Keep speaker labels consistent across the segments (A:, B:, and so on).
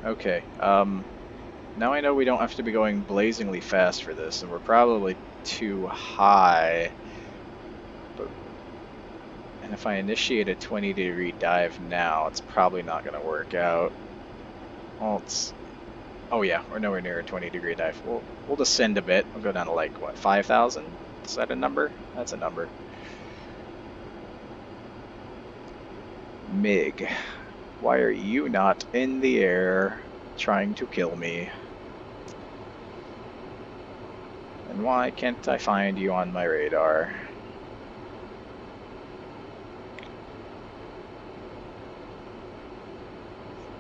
A: Okay, now I know we don't have to be going blazingly fast for this, and we're probably too high. And if I initiate a 20-degree dive now, it's probably not going to work out. Well, it's... Oh yeah, we're nowhere near a 20-degree dive. We'll descend a bit. We'll go down to like, what, 5,000? Is that a number? That's a number. Mig, why are you not in the air trying to kill me? And why can't I find you on my radar?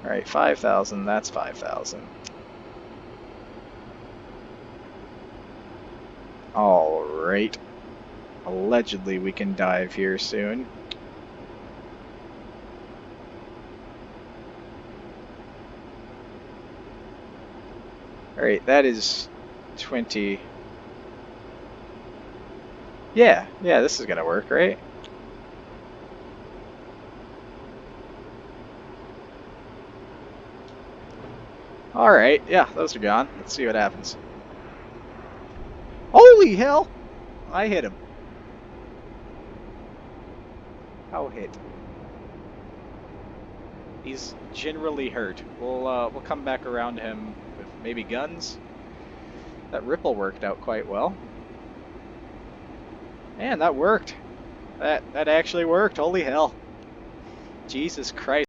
A: Alright, 5,000, that's 5,000. Alright. Allegedly we can dive here soon. Alright, that is 20. Yeah, this is gonna work, right? Alright, yeah, those are gone. Let's see what happens. Holy hell! I hit him. How hit? He's generally hurt. We'll come back around him with maybe guns. That ripple worked out quite well. Man, that worked. That actually worked. Holy hell. Jesus Christ.